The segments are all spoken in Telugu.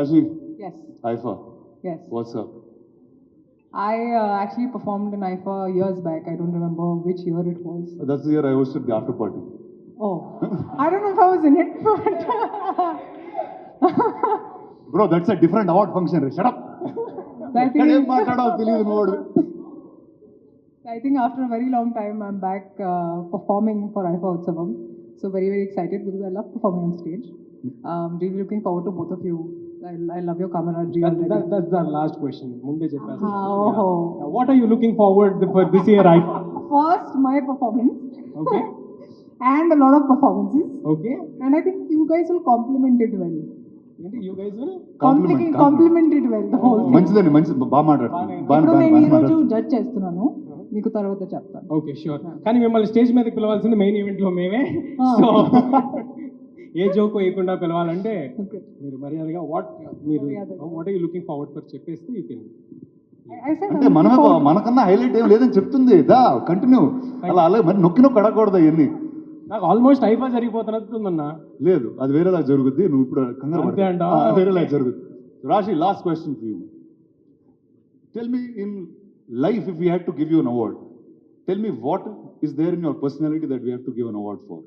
Rashi, Yes. IFA, Yes. what's up? I actually performed in IFA years back. I don't remember which year it was. That's the year I hosted the after party. Oh, I don't know if I was in it, but Bro, that's a different award function. Shut up. I think after a very long time, I'm back performing for IFA Utsavam. So very, very excited because I love performing on stage. Really looking forward to both of you. I love your camaraderie already. That's the last question. Munde cheppasa. Oh. What are you looking forward for this year, IFA? First, my performance. Okay. And a lot of performances. Okay. And I think you guys will compliment it well. You guys will? Compliment it well, the whole thing. మంచిదండి మంచి బాగా మాట్లాడుతుంది ఇప్పుడు నేను ఈ రోజు జడ్జ్ చేస్తున్నాను మీకు తర్వాత చెప్తాను. Okay sure. కానీ మిమ్మల్ని స్టేజ్ మీదకి పిలవాల్సింది మెయిన్ ఈవెంట్ లో మేమే. సో ఏ జోక్ వేయకుండా పిలవాలంటే మీరు మర్యాదగా what are you looking forward for చెప్పేస్తే యూ కెన్. అంటే మనకన్నా హైలైట్ ఏం లేదని చెప్తుంది దా కంటిన్యూ అలా అలాగే మరి నొక్కి అడగకూడదు అవన్నీ. నాకు ఆల్మోస్ట్ ఐఫా జరిగిపోతున్నట్టుందన్నా. లేదు అది వేరేలా జరుగుద్ది, నువ్వు ఇప్పుడు కంగారు అంతే అంటావా? వేరేలా జరుగుద్ది. Rashi, last question for you. Tell me in life if you had to give you an award, tell me what is there in your personality that we have to give an award for.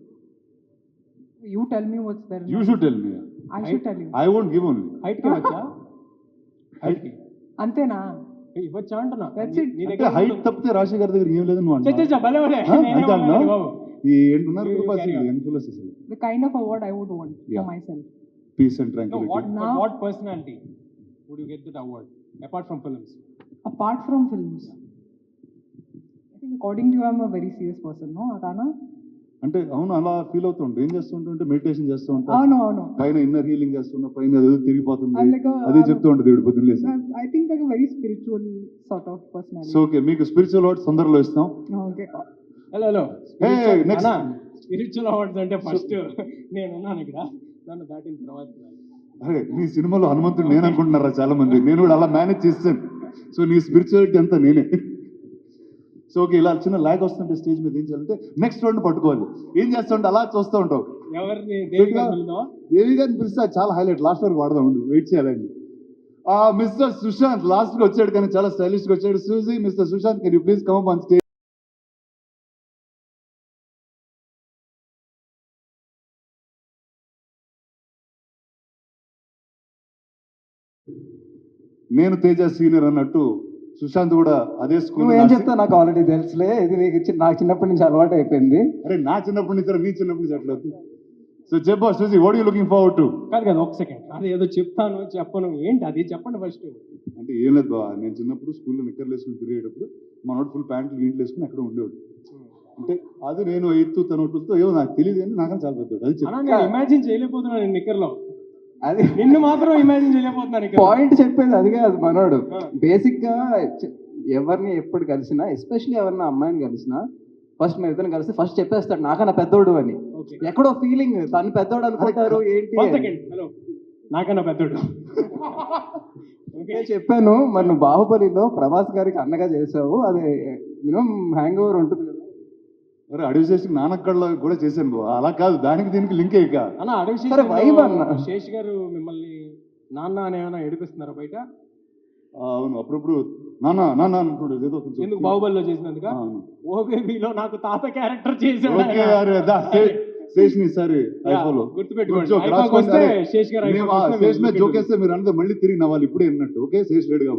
You tell me what's there. You should tell me. I should tell you. I won't give only. Height కి వచ్చా? హైట్ కి అంతేనా? ఇవ్వచ్చా అంటున్నా. That's it. అంటే హైట్ తప్పితే రాశి గారి దగ్గర ఏం లేదు నువ్వు చచ్చా ఏంటున్నారు The kind of award I would want for myself. Peace and tranquility. What personality would you get that award apart from films? Apart from films, I think according to you, I'm a very serious person, no, Rana? అంటే అవును అలా ఫీల్ అవుతుంటే ఏం చేస్తుంటే మెడిటేషన్ చేస్తూ ఉంటా, అవును పైన ఇన్నర్ హీలింగ్ చేస్తున్నా, పైన ఏదో తిరిగిపోతుంది like అదే చెప్తూ ఉంటుంది దేవుడు పొద్దున్న లేసి. I think like a very spiritual sort of personality. So okay, మీకు స్పిరిచువల్ అవార్డ్స్ తొందరలో ఇస్తాం. Okay. Hello next spiritual awards అంటే ఫస్ట్ నేను ఉన్నాను ఇక్కడ, దాన్ని దాటిన తర్వాత. అరే నీ సినిమాలో హనుమంతుడు నేను అనుకుంటున్నారా చాలా మంది, నేను కూడా అలా మేనేజ్ చేస్తాను. సో నీ స్పిరిచువాలిటీ అంతా నేనే. సో ఓకే, ఇలా చిన్న లాగ్ వస్తుంటే స్టేజ్ మీద ఏం చేయాలంటే నెక్స్ట్ రౌండ్ పట్టుకోవాలి. ఏం చేస్తుంటే అలా చూస్తూ ఉంటావు. ఎవరిని దేవి గారిని పిలిస్తే చాలా హైలైట్, లాస్ట్ వరకు వాడదాం, వెయిట్ చేయాలండి. మిస్టర్ సుశాంత్ లాస్ట్ గా వచ్చాడు కానీ చాలా స్టైలిష్ గా వచ్చాడు. Suji, mister Sushant, can you please come up on stage. నేను తేజ సీనియర్ అన్నట్టు సుశాంత్ కూడా అదే స్కూల్. నువ్వు ఏం చెప్తావు నాకు ఆల్రెడీ తెలుసులే, ఇది నాకు చిన్నప్పటి నుంచి అలవాటు అయిపోయింది. అరే నా చిన్నప్పటి నుంచి నీ చిన్నప్పటి నుంచి అట్లా. సో చెప్పా Suji, what you looking forward to? కాదు ఒక సెకండ్, అది ఏదో చెప్తాను చెప్పను, ఏంటి అది చెప్పండి ఫస్ట్. అంటే ఏం లేదు బా, నేను చిన్నప్పుడు స్కూల్లో నిక్కర్లు వేసుకుని తిరిగేటప్పుడు మనోడు ఫుల్ ప్యాంట్లు వీంట్లు వేసుకుని అక్కడ ఉండేవాడు. అంటే అది నేను ఎత్తు తన ఒట్టుతో ఏమో నాకు తెలియదు కానీ నాకన్నా చాలా పెద్దవాడు. అది నేను ఇమాజిన్ చేయలేకపోతున్నాను నేను నిక్కర్లో, అది నిన్ను మాత్రం ఇమాజిన్ చేయలేకపోతున్నాను. పాయింట్ చెప్పేది అది కాదు మనోడు. బేసిక్ గా ఎవరిని ఎప్పుడు కలిసినా, ఎస్పెషల్లీ ఎవరిని అమ్మాయిని కలిసినా, ఫస్ట్ మేము ఇద్దరు కలిసి ఫస్ట్ చెప్పేస్తాడు నాకన్నా పెద్దోడు అని. ఎక్కడో ఫీలింగ్ తను పెద్దోడు అనుకుంటారు ఏంటి. హలో, నాకన్నా పెద్దోడు నేను చెప్పాను మరి నువ్వు బాహుబలిలో ప్రభాస్ గారికి అన్నగా చేసావు, అది మినిమం హ్యాంగ్ ఓవర్ ఉంటుంది కదా. అరే అడవి చేసి నానక్కడలో కూడా చేశాను బా, అలా కాదు దానికి దీనికి లింక్ ఇక అన్న. అడవి శేష్ గారు మిమ్మల్ని నాన్న అని ఏమైనా ఏడిపిస్తున్నారా బయట? అవును, అప్పుడప్పుడు నాన్న నాన్న అనుకుంటాడు ఏదో కొంచెం. ఎందుకు బాహుబలిలో చేసినందుక? ఓ బేబీలో నాకు తాత క్యారెక్టర్ చేశాడు. శేష్ని సరే గుర్తుపెట్టుకోండి, జోకేస్తే మీరు అందరూ మళ్ళీ తిరిగి నవ్వాలి ఇప్పుడే అన్నట్టు. ఓకే, శేష్ లేడు కాబట్టి.